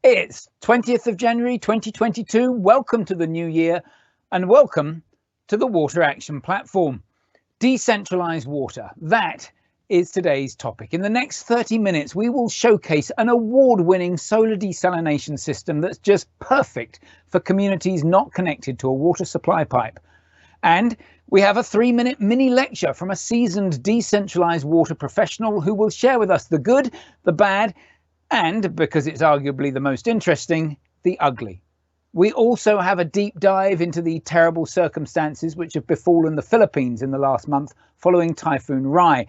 It's 20th of January 2022. Welcome to the new year and welcome to the Water Action Platform. Decentralized water. That is today's topic. In the next 30 minutes, we will showcase an award-winning solar desalination system that's just perfect for communities not connected to a water supply pipe. And we have a 3-minute mini lecture from a seasoned decentralized water professional who will share with us the good, the bad, and, because it's arguably the most interesting, the ugly. We also have a deep dive into the terrible circumstances which have befallen the Philippines in the last month following Typhoon Rai.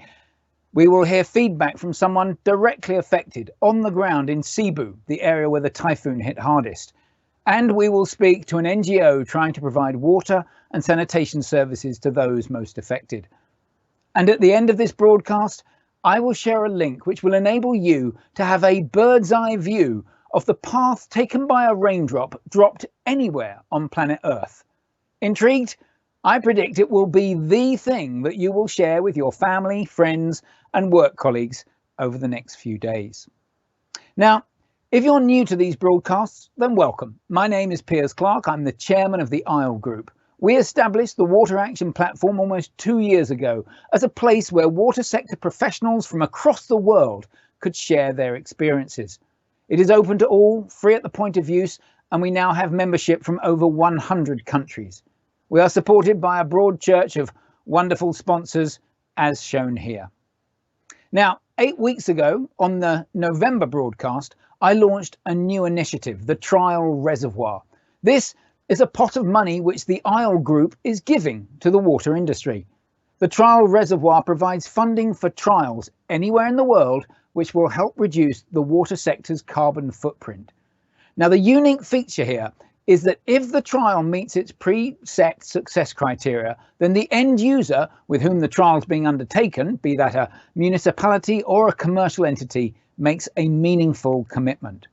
We will hear feedback from someone directly affected on the ground in Cebu, the area where the typhoon hit hardest. And we will speak to an NGO trying to provide water and sanitation services to those most affected. And at the end of this broadcast, I will share a link which will enable you to have a bird's eye view of the path taken by a raindrop dropped anywhere on planet Earth. Intrigued? I predict it will be the thing that you will share with your family, friends, and work colleagues over the next few days. Now, if you're new to these broadcasts, then welcome. My name is Piers Clark. I'm the chairman of the Isle Group. We established the Water Action Platform almost 2 years ago as a place where water sector professionals from across the world could share their experiences. It is open to all, free at the point of use, and we now have membership from over 100 countries. We are supported by a broad church of wonderful sponsors, as shown here. Now, 8 weeks ago, on the November broadcast, I launched a new initiative, the Trial Reservoir. This is a pot of money which the Isle Group is giving to the water industry. The Trial Reservoir provides funding for trials anywhere in the world which will help reduce the water sector's carbon footprint. Now, the unique feature here is that if the trial meets its preset success criteria, then the end user with whom the trial is being undertaken, be that a municipality or a commercial entity, makes a meaningful commitment.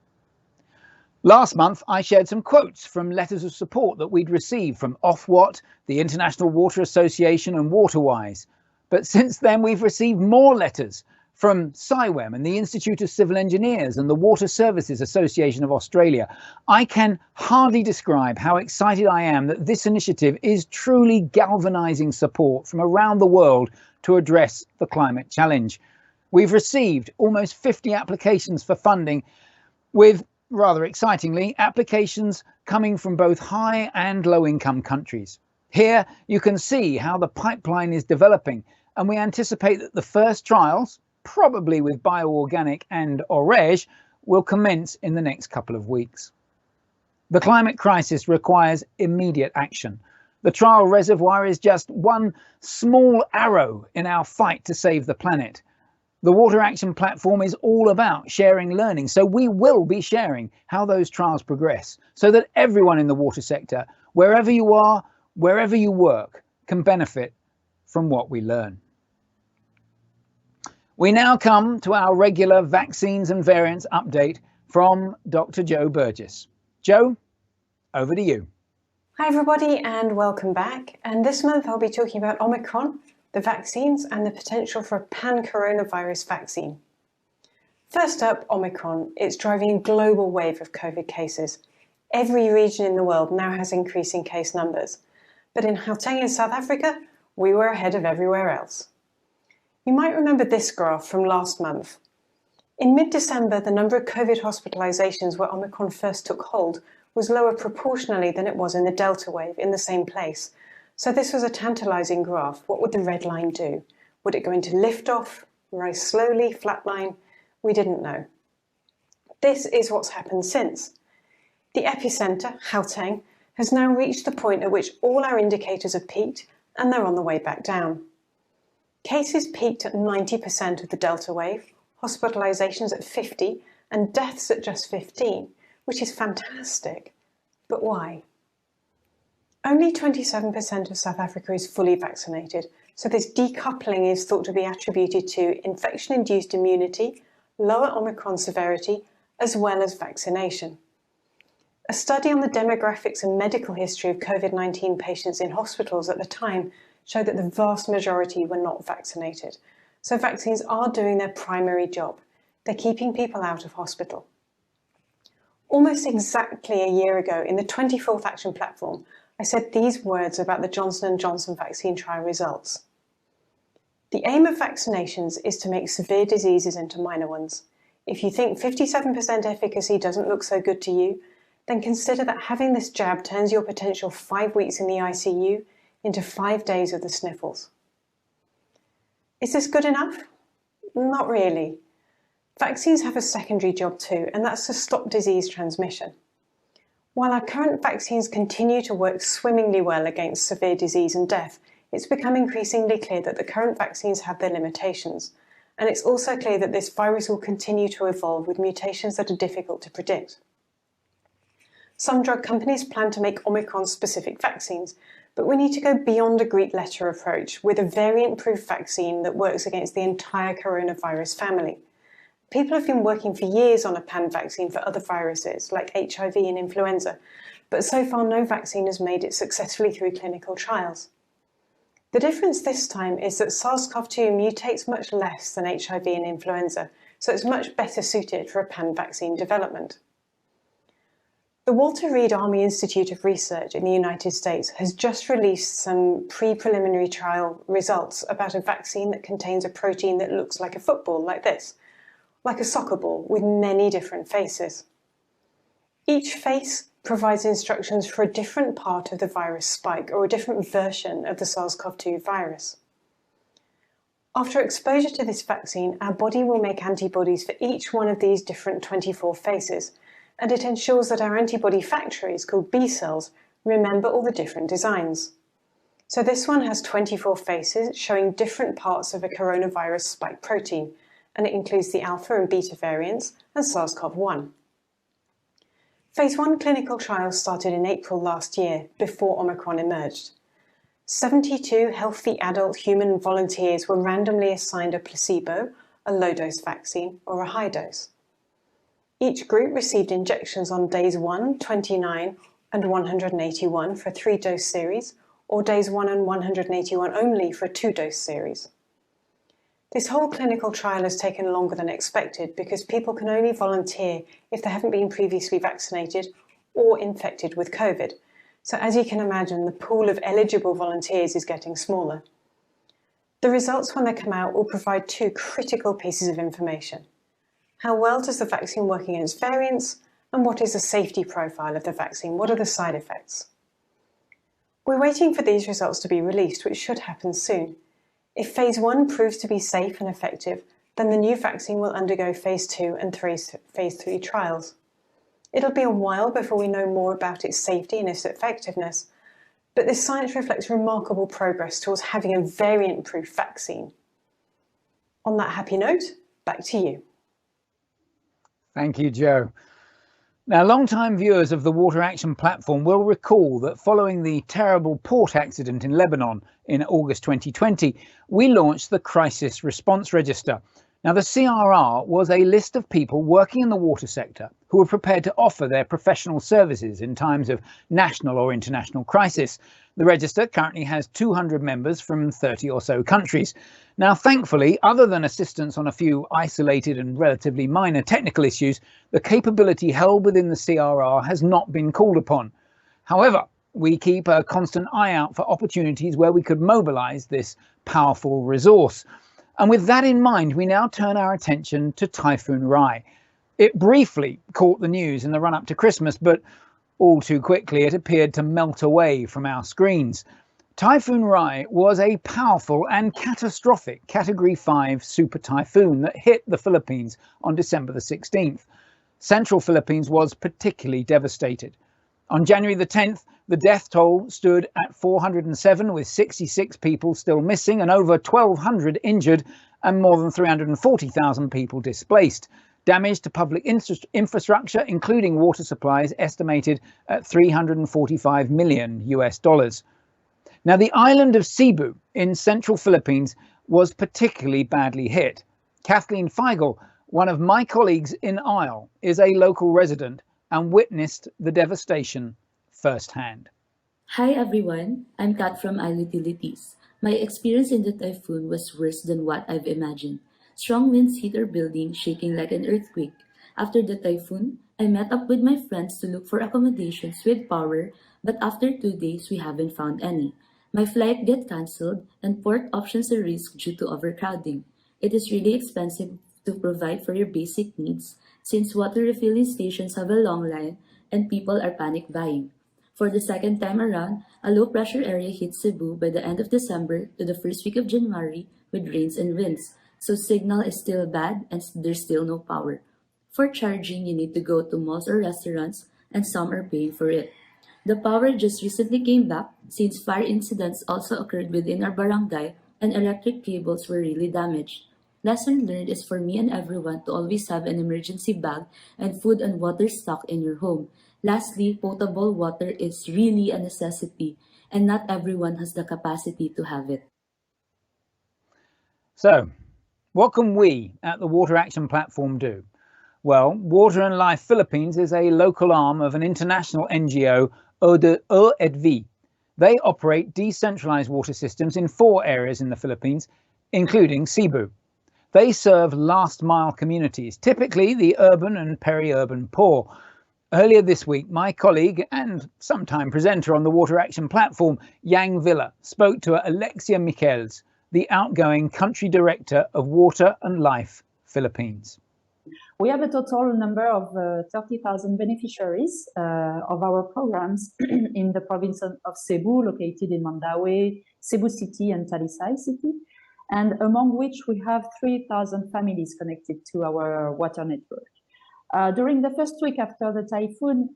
Last month, I shared some quotes from letters of support that we'd received from Ofwat, the International Water Association and Waterwise. But since then, we've received more letters from CIWEM and the Institute of Civil Engineers and the Water Services Association of Australia. I can hardly describe how excited I am that this initiative is truly galvanising support from around the world to address the climate challenge. We've received almost 50 applications for funding, with, rather excitingly, applications coming from both high and low income countries. Here you can see how the pipeline is developing, and we anticipate that the first trials, probably with bioorganic and Orege, will commence in the next couple of weeks. The climate crisis requires immediate action. The Trial Reservoir is just one small arrow in our fight to save the planet. The Water Action Platform is all about sharing learning, so we will be sharing how those trials progress so that everyone in the water sector, wherever you are, wherever you work, can benefit from what we learn. We now come to our regular vaccines and variants update from Dr. Joe Burgess. Joe, over to you. Hi everybody and welcome back. And this month I'll be talking about Omicron, the vaccines and the potential for a pan-coronavirus vaccine. First up, Omicron. It's driving a global wave of COVID cases. Every region in the world now has increasing case numbers. But in Gauteng in South Africa, we were ahead of everywhere else. You might remember this graph from last month. In mid-December, the number of COVID hospitalizations where Omicron first took hold was lower proportionally than it was in the Delta wave in the same place. So this was a tantalizing graph. What would the red line do? Would it go into lift off, rise slowly, flatline? We didn't know. This is what's happened since. The epicenter, Gauteng, has now reached the point at which all our indicators have peaked and they're on the way back down. Cases peaked at 90% of the Delta wave, hospitalizations at 50, and deaths at just 15, which is fantastic. But why? Only 27% of South Africa is fully vaccinated, so this decoupling is thought to be attributed to infection-induced immunity, lower Omicron severity, as well as vaccination. A study on the demographics and medical history of COVID-19 patients in hospitals at the time showed that the vast majority were not vaccinated. So vaccines are doing their primary job. They're keeping people out of hospital. Almost exactly a year ago, in the 24th Action Platform, I said these words about the Johnson & Johnson vaccine trial results. The aim of vaccinations is to make severe diseases into minor ones. If you think 57% efficacy doesn't look so good to you, then consider that having this jab turns your potential 5 weeks in the ICU into 5 days of the sniffles. Is this good enough? Not really. Vaccines have a secondary job too, and that's to stop disease transmission. While our current vaccines continue to work swimmingly well against severe disease and death, it's become increasingly clear that the current vaccines have their limitations, and it's also clear that this virus will continue to evolve with mutations that are difficult to predict. Some drug companies plan to make Omicron-specific vaccines, but we need to go beyond a Greek letter approach with a variant-proof vaccine that works against the entire coronavirus family. People have been working for years on a pan vaccine for other viruses, like HIV and influenza, but so far no vaccine has made it successfully through clinical trials. The difference this time is that SARS-CoV-2 mutates much less than HIV and influenza, so it's much better suited for a pan vaccine development. The Walter Reed Army Institute of Research in the United States has just released some pre-preliminary trial results about a vaccine that contains a protein that looks like a football, like this, like a soccer ball with many different faces. Each face provides instructions for a different part of the virus spike or a different version of the SARS-CoV-2 virus. After exposure to this vaccine, our body will make antibodies for each one of these different 24 faces, and it ensures that our antibody factories, called B cells, remember all the different designs. So this one has 24 faces showing different parts of a coronavirus spike protein, and it includes the alpha and beta variants and SARS-CoV-1. Phase 1 clinical trials started in April last year, before Omicron emerged. 72 healthy adult human volunteers were randomly assigned a placebo, a low-dose vaccine, or a high dose. Each group received injections on days 1, 29, and 181 for a 3-dose series, or days 1 and 181 only for a 2-dose series. This whole clinical trial has taken longer than expected because people can only volunteer if they haven't been previously vaccinated or infected with COVID. So as you can imagine, the pool of eligible volunteers is getting smaller. The results, when they come out, will provide 2 critical pieces of information. How well does the vaccine work against variants, and what is the safety profile of the vaccine? What are the side effects? We're waiting for these results to be released, which should happen soon. If phase 1 proves to be safe and effective, then the new vaccine will undergo phase 2 and phase 3 trials. It'll be a while before we know more about its safety and its effectiveness, but this science reflects remarkable progress towards having a variant-proof vaccine. On that happy note, back to you. Thank you, Joe. Now, long-time viewers of the Water Action Platform will recall that following the terrible port accident in Lebanon in August 2020, we launched the Crisis Response Register. Now, the CRR was a list of people working in the water sector who were prepared to offer their professional services in times of national or international crisis. The register currently has 200 members from 30 or so countries. Now, thankfully, other than assistance on a few isolated and relatively minor technical issues, the capability held within the CRR has not been called upon. However, we keep a constant eye out for opportunities where we could mobilise this powerful resource. And with that in mind, we now turn our attention to Typhoon Rai. It briefly caught the news in the run-up to Christmas, but all too quickly it appeared to melt away from our screens. Typhoon Rai was a powerful and catastrophic Category 5 super typhoon that hit the Philippines on December the 16th. Central Philippines was particularly devastated. On January the 10th, the death toll stood at 407, with 66 people still missing and over 1,200 injured and more than 340,000 people displaced. Damage to public infrastructure, including water supplies, estimated at $345 million. Now, the island of Cebu in central Philippines was particularly badly hit. Kathleen Feigl, one of my colleagues in Isle, is a local resident and witnessed the devastation firsthand. Hi everyone, I'm Kat from Isle Utilities. My experience in the typhoon was worse than what I've imagined. Strong winds hit our building, shaking like an earthquake. After the typhoon, I met up with my friends to look for accommodations with power, but after 2 days we haven't found any. My flight get cancelled and port options are risk due to overcrowding. It is really expensive to provide for your basic needs since water refilling stations have a long line and people are panic buying. For the second time around, a low pressure area hit Cebu by the end of December to the first week of January with rains and winds, so signal is still bad and there's still no power. For charging, you need to go to malls or restaurants, and some are paying for it. The power just recently came back since fire incidents also occurred within our barangay and electric cables were really damaged. Lesson learned is for me and everyone to always have an emergency bag and food and water stock in your home. Lastly, potable water is really a necessity, and not everyone has the capacity to have it. So, what can we at the Water Action Platform do? Well, Water and Life Philippines is a local arm of an international NGO, OEDV. They operate decentralized water systems in 4 areas in the Philippines, including Cebu. They serve last-mile communities, typically the urban and peri-urban poor. Earlier this week, my colleague and sometime presenter on the Water Action Platform, Yang Villa, spoke to Alexia Michels, the outgoing Country Director of Water and Life Philippines. We have a total number of 30,000 beneficiaries of our programs in the province of Cebu, located in Mandaue, Cebu City and Talisay City, and among which we have 3,000 families connected to our water network. During the first week after the typhoon,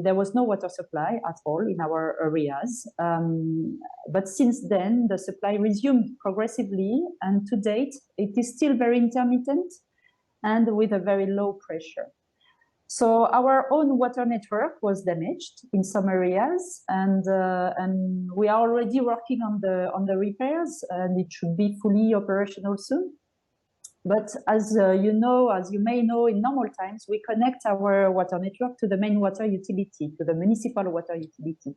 there was no water supply at all in our areas. But since then, the supply resumed progressively, and to date, it is still very intermittent and with a very low pressure. So our own water network was damaged in some areas, and we are already working on the repairs, and it should be fully operational soon. But as you may know, in normal times, we connect our water network to the main water utility, to the municipal water utility.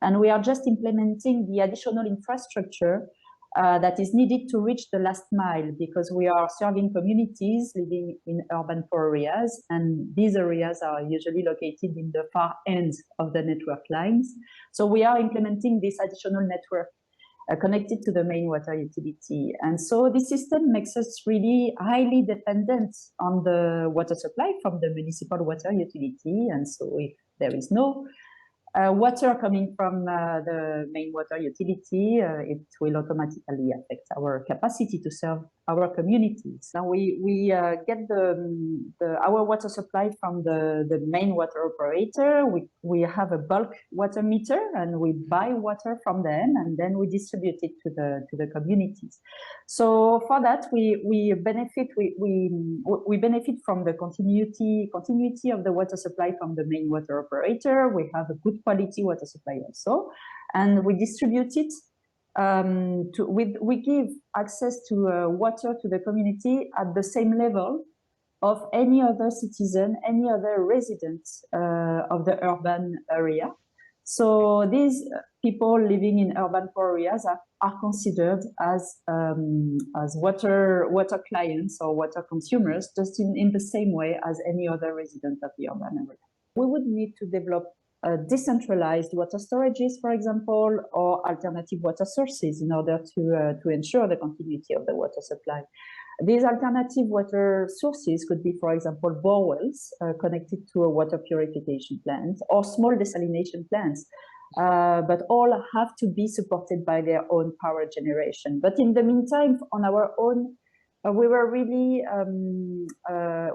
And we are just implementing the additional infrastructure that is needed to reach the last mile, because we are serving communities living in urban poor areas, and these areas are usually located in the far ends of the network lines. So we are implementing this additional network connected to the main water utility. And so this system makes us really highly dependent on the water supply from the municipal water utility. And so if there is no water coming from the main water utility, it will automatically affect our capacity to serve our communities. Now we get our water supply from the main water operator. We have a bulk water meter, and we buy water from them, and then we distribute it to the communities. So for that, we benefit from the continuity of the water supply from the main water operator. We have a good quality water supply also, and we distribute it. We give access to water to the community at the same level of any other citizen, any other resident of the urban area. So these people living in urban poor areas are considered as water clients or water consumers, just in the same way as any other resident of the urban area. We would need to develop decentralized water storages, for example, or alternative water sources in order to ensure the continuity of the water supply. These alternative water sources could be, for example, bore wells connected to a water purification plant or small desalination plants, but all have to be supported by their own power generation. But in the meantime, on our own, we were really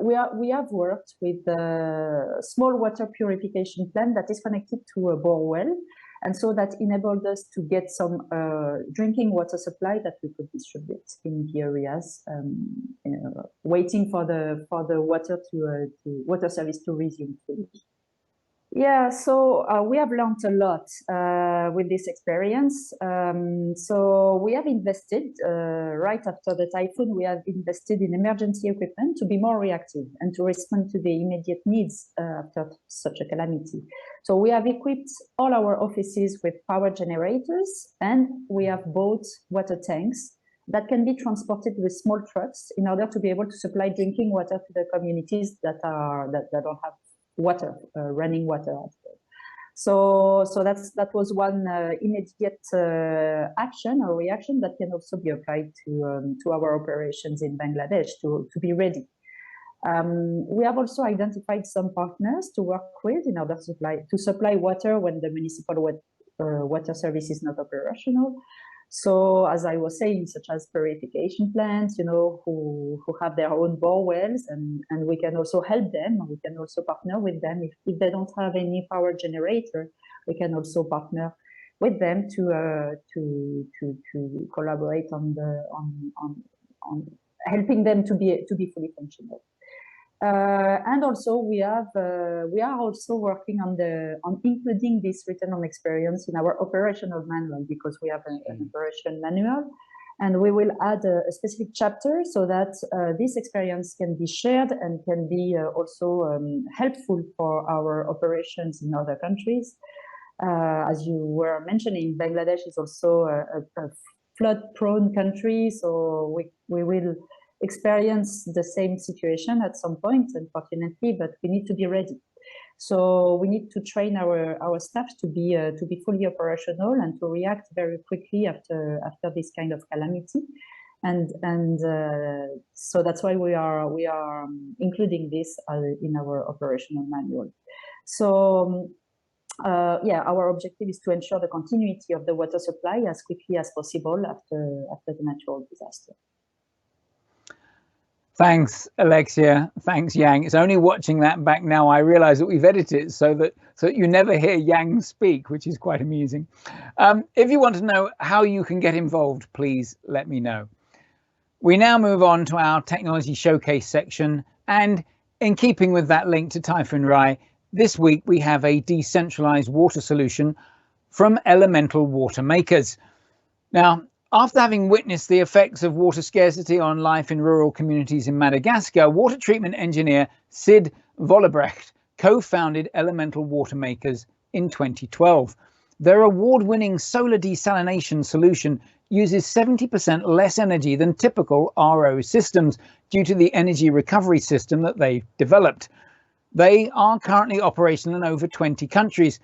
we have worked with a small water purification plant that is connected to a bore well, and so that enabled us to get some drinking water supply that we could distribute in the areas, waiting for the water service to resume fully. Yeah, so we have learned a lot with this experience. So we have invested, right after the typhoon, we have invested in emergency equipment to be more reactive and to respond to the immediate needs after such a calamity. So we have equipped all our offices with power generators, and we have bought water tanks that can be transported with small trucks in order to be able to supply drinking water to the communities that don't have water, running water. So that was one immediate action or reaction that can also be applied to our operations in Bangladesh to be ready. We have also identified some partners to work with in order to supply water when the municipal water service is not operational. So, as I was saying, such as purification plants, who have their own bore wells, and we can also help them. We can also partner with them if they don't have any power generator. We can also partner with them to collaborate on helping them to be fully functional. And also we are also working on including this return on experience in our operational manual, because we have an operation manual, and we will add a specific chapter so that this experience can be shared and can be also helpful for our operations in other countries. As you were mentioning, Bangladesh is also a flood-prone country, so we will experience the same situation at some point, unfortunately, but we need to be ready. So we need to train our staff to be fully operational and to react very quickly after this kind of calamity, and so that's why we are including this in our operational manual. So our objective is to ensure the continuity of the water supply as quickly as possible after the natural disaster. Thanks, Alexia. Thanks, Yang. It's only watching that back now I realize that we've edited it so that you never hear Yang speak, which is quite amusing. If you want to know how you can get involved, please let me know. We now move on to our technology showcase section, and in keeping with that link to Typhoon Rai, this week we have a decentralized water solution from Elemental Water Makers. Now, after having witnessed the effects of water scarcity on life in rural communities in Madagascar, water treatment engineer Sid Vollebergt co-founded Elemental Water Makers in 2012. Their award-winning solar desalination solution uses 70% less energy than typical RO systems due to the energy recovery system that they've developed. They are currently operational in over 20 countries.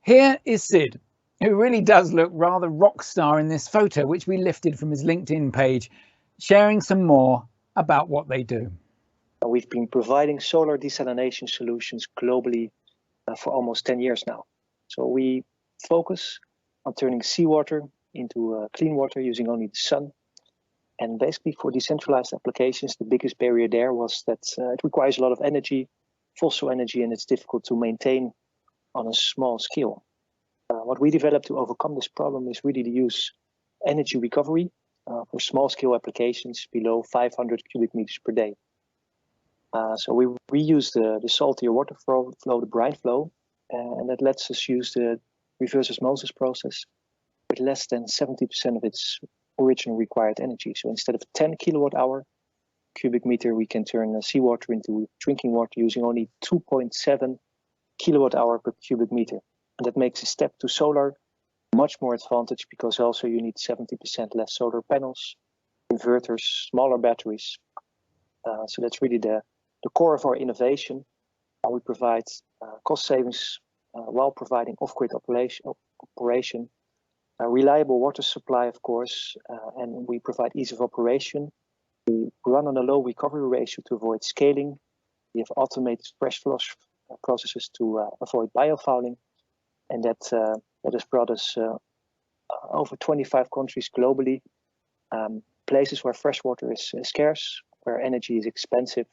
Here is Sid, who really does look rather rock star in this photo, which we lifted from his LinkedIn page, sharing some more about what they do. We've been providing solar desalination solutions globally for almost 10 years now. So we focus on turning seawater into clean water using only the sun. And basically for decentralized applications, the biggest barrier there was that it requires a lot of energy, fossil energy, and it's difficult to maintain on a small scale. What we developed to overcome this problem is really to use energy recovery for small-scale applications below 500 cubic meters per day. So we reuse the saltier water flow, the brine flow, and that lets us use the reverse osmosis process with less than 70% of its original required energy. So instead of 10 kilowatt-hour cubic meter, we can turn seawater into drinking water using only 2.7 kilowatt-hour per cubic meter. And that makes a step to solar much more advantage, because also you need 70% less solar panels, inverters, smaller batteries. So that's really the core of our innovation. We provide cost savings while providing off-grid operation, a reliable water supply, of course, and we provide ease of operation. We run on a low recovery ratio to avoid scaling. We have automated fresh flush processes to avoid biofouling. And that has brought us over 25 countries globally, places where fresh water is scarce, where energy is expensive,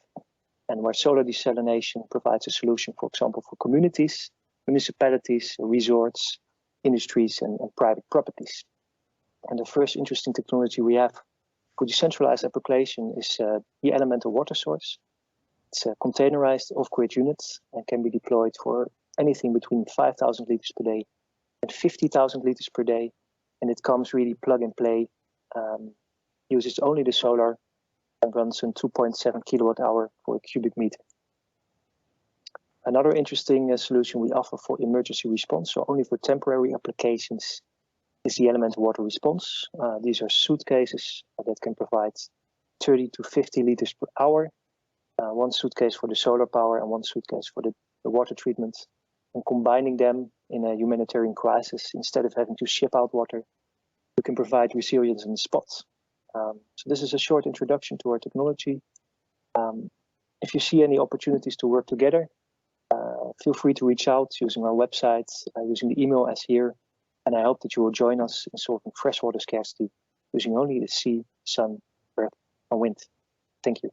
and where solar desalination provides a solution, for example, for communities, municipalities, resorts, industries, and private properties. And the first interesting technology we have for decentralized application is the elemental water source. It's a containerized off-grid unit and can be deployed for anything between 5,000 liters per day and 50,000 liters per day. And it comes really plug and play, uses only the solar, and runs on 2.7 kilowatt-hour for a cubic meter. Another interesting solution we offer for emergency response, so only for temporary applications, is the elemental water response. These are suitcases that can provide 30 to 50 liters per hour. One suitcase for the solar power and one suitcase for the the water treatment, and combining them in a humanitarian crisis. Instead of having to ship out water, you can provide resilience in the spot. So this is a short introduction to our technology. If you see any opportunities to work together, feel free to reach out using our website, using the email as here, and I hope that you will join us in solving freshwater scarcity using only the sea, sun, earth, and wind. Thank you.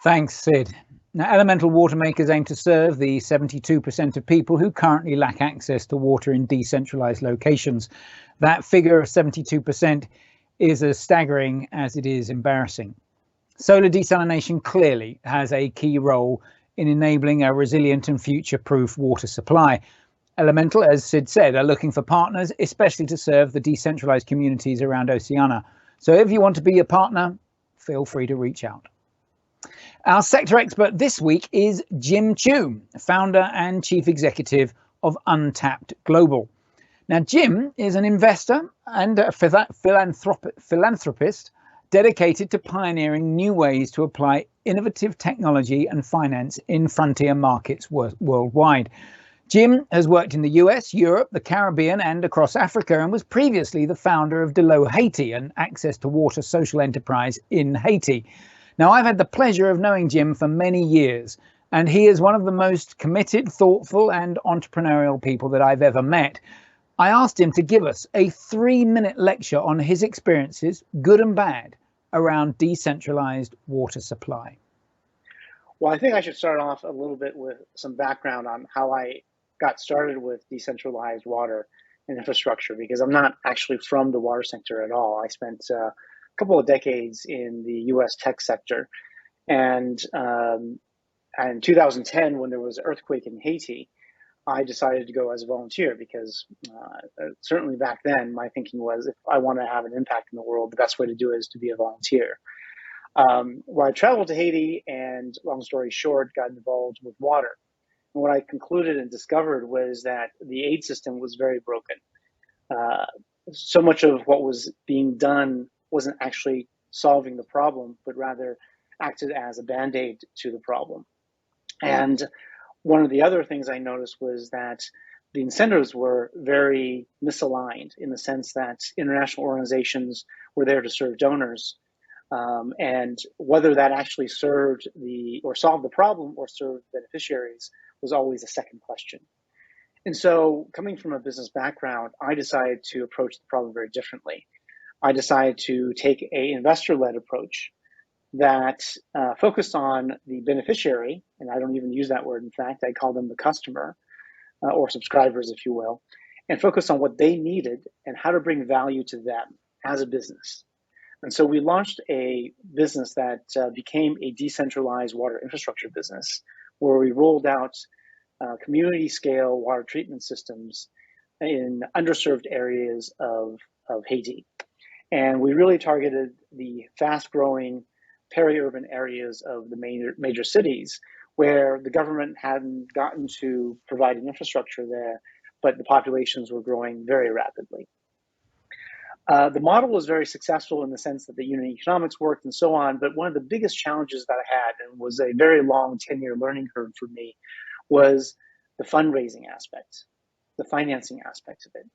Thanks, Sid. Now, elemental water makers aim to serve the 72% of people who currently lack access to water in decentralized locations. That figure of 72% is as staggering as it is embarrassing. Solar desalination clearly has a key role in enabling a resilient and future-proof water supply. Elemental, as Sid said, are looking for partners, especially to serve the decentralized communities around Oceania. So if you want to be a partner, feel free to reach out. Our sector expert this week is Jim Chu, founder and chief executive of Untapped Global. Now, Jim is an investor and a philanthropist dedicated to pioneering new ways to apply innovative technology and finance in frontier markets worldwide. Jim has worked in the US, Europe, the Caribbean, and across Africa, and was previously the founder of Haiti, an access to water social enterprise in Haiti. Now, I've had the pleasure of knowing Jim for many years, and he is one of the most committed, thoughtful, and entrepreneurial people that I've ever met. I asked him to give us a 3-minute lecture on his experiences, good and bad, around decentralized water supply. Well, I think I should start off a little bit with some background on how I got started with decentralized water and infrastructure, because I'm not actually from the water sector at all. I spent a couple of decades in the US tech sector. And in 2010, when there was an earthquake in Haiti, I decided to go as a volunteer because certainly back then, my thinking was if I want to have an impact in the world, the best way to do it is to be a volunteer. Well, I traveled to Haiti and, long story short, got involved with water. And what I concluded and discovered was that the aid system was very broken. So much of what was being done wasn't actually solving the problem, but rather acted as a Band-Aid to the problem. And one of the other things I noticed was that the incentives were very misaligned in the sense that international organizations were there to serve donors. And whether that actually solved the problem or served beneficiaries was always a second question. And so, coming from a business background, I decided to approach the problem very differently. I decided to take an investor-led approach that focused on the beneficiary, and I don't even use that word, in fact, I call them the customer, or subscribers, if you will, and focus on what they needed and how to bring value to them as a business. And so we launched a business that became a decentralized water infrastructure business, where we rolled out community-scale water treatment systems in underserved areas of Haiti. And we really targeted the fast-growing peri-urban areas of the major cities where the government hadn't gotten to providing infrastructure there, but the populations were growing very rapidly. The model was very successful in the sense that the unit economics worked and so on, but one of the biggest challenges that I had, and was a very long 10-year learning curve for me, was the fundraising aspect, the financing aspect of it.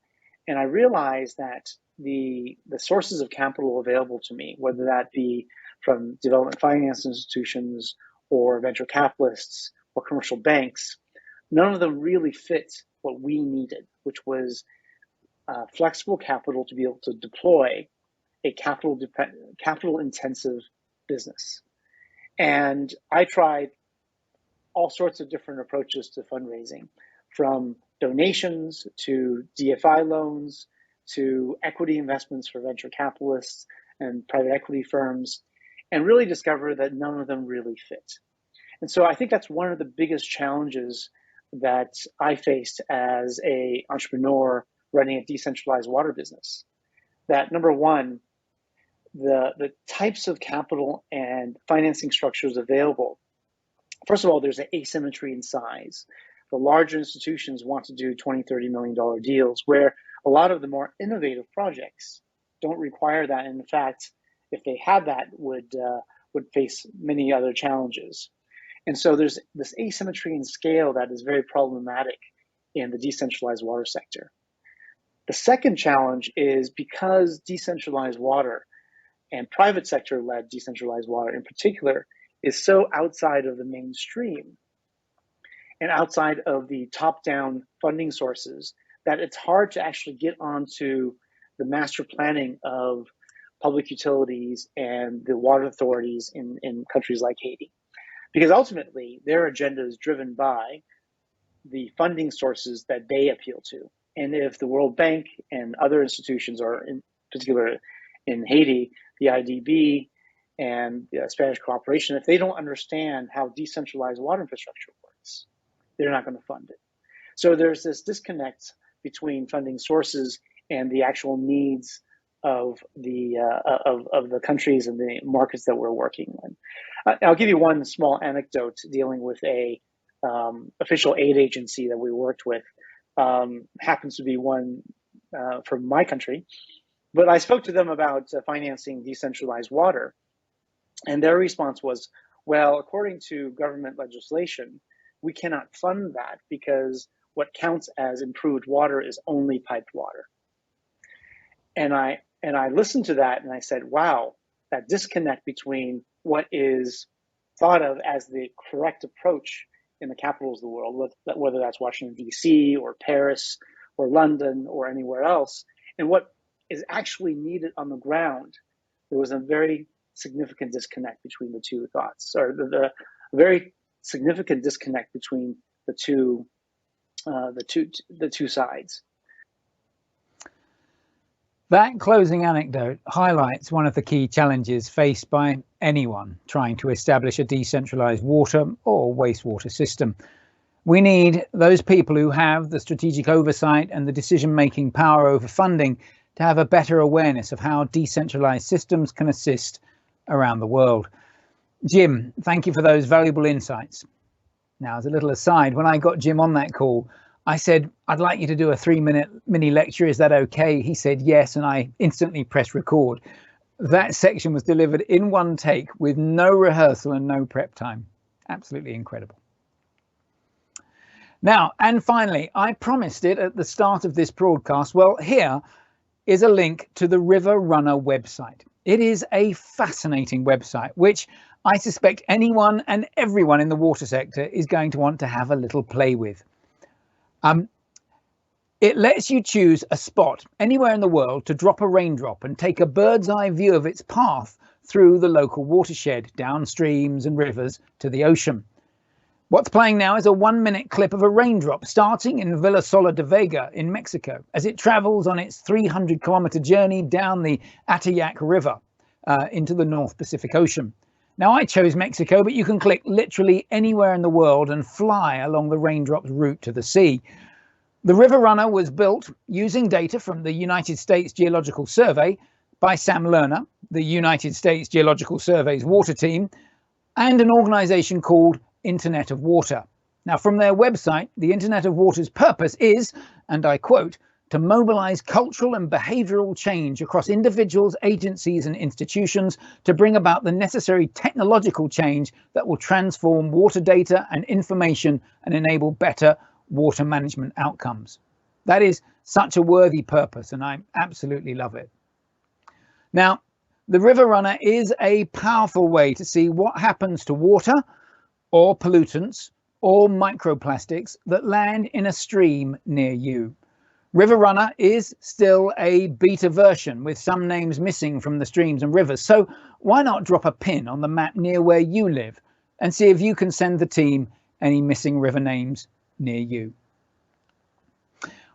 And I realized that the sources of capital available to me, whether that be from development finance institutions or venture capitalists or commercial banks, none of them really fit what we needed, which was flexible capital to be able to deploy a capital-intensive business. And I tried all sorts of different approaches to fundraising, from donations to DFI loans to equity investments for venture capitalists and private equity firms, and really discovered that none of them really fit. And so I think that's one of the biggest challenges that I faced as an entrepreneur running a decentralized water business. That number one, the types of capital and financing structures available. First of all, there's an asymmetry in size. The larger institutions want to do $20, $30 million deals, where a lot of the more innovative projects don't require that. And in fact, if they had that, would face many other challenges. And so there's this asymmetry in scale that is very problematic in the decentralized water sector. The second challenge is because decentralized water and private sector-led decentralized water in particular is so outside of the mainstream and outside of the top-down funding sources that it's hard to actually get onto the master planning of public utilities and the water authorities in countries like Haiti. Because ultimately, their agenda is driven by the funding sources that they appeal to. And if the World Bank and other institutions, or in particular in Haiti, the IDB and the Spanish cooperation, if they don't understand how decentralized water infrastructure works, they're not going to fund it. So there's this disconnect between funding sources and the actual needs of the countries and the markets that we're working in. I'll give you one small anecdote dealing with a official aid agency that we worked with. Happens to be one from my country, but I spoke to them about financing decentralized water, and their response was, well, according to government legislation, we cannot fund that because what counts as improved water is only piped water. And I listened to that and I said, wow, that disconnect between what is thought of as the correct approach in the capitals of the world, whether that's Washington, D.C. or Paris or London or anywhere else, and what is actually needed on the ground, there was a very significant disconnect between the two thoughts, or the very significant disconnect between the two sides. That closing anecdote highlights one of the key challenges faced by anyone trying to establish a decentralized water or wastewater system. We need those people who have the strategic oversight and the decision-making power over funding to have a better awareness of how decentralized systems can assist around the world. Jim, thank you for those valuable insights. Now, as a little aside, when I got Jim on that call, I said, I'd like you to do a 3-minute mini lecture. Is that okay? He said yes, and I instantly pressed record. That section was delivered in one take with no rehearsal and no prep time. Absolutely incredible. Now, and finally, I promised it at the start of this broadcast. Well, here is a link to the River Runner website. It is a fascinating website, which I suspect anyone and everyone in the water sector is going to want to have a little play with. It lets you choose a spot anywhere in the world to drop a raindrop and take a bird's eye view of its path through the local watershed, down streams and rivers to the ocean. What's playing now is a 1-minute clip of a raindrop starting in Villasola de Vega in Mexico as it travels on its 300-kilometer journey down the Atayac River into the North Pacific Ocean. Now, I chose Mexico, but you can click literally anywhere in the world and fly along the raindrop's route to the sea. The River Runner was built using data from the United States Geological Survey by Sam Lerner, the United States Geological Survey's water team, and an organization called Internet of Water. Now, from their website, the Internet of Water's purpose is, and I quote, to mobilize cultural and behavioral change across individuals, agencies and institutions to bring about the necessary technological change that will transform water data and information and enable better water management outcomes. That is such a worthy purpose, and I absolutely love it. Now, the River Runner is a powerful way to see what happens to water or pollutants or microplastics that land in a stream near you. River Runner is still a beta version with some names missing from the streams and rivers. So why not drop a pin on the map near where you live and see if you can send the team any missing river names near you.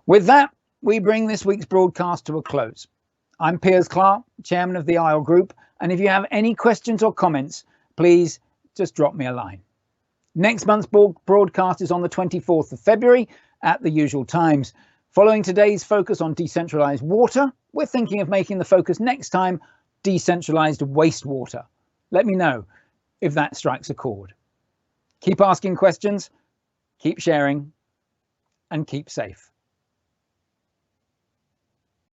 With that, we bring this week's broadcast to a close. I'm Piers Clark, Chairman of the Isle Group, and if you have any questions or comments, please just drop me a line. Next month's broadcast is on the 24th of February at the usual times. Following today's focus on decentralized water, we're thinking of making the focus next time decentralized wastewater. Let me know if that strikes a chord. Keep asking questions, keep sharing, and keep safe.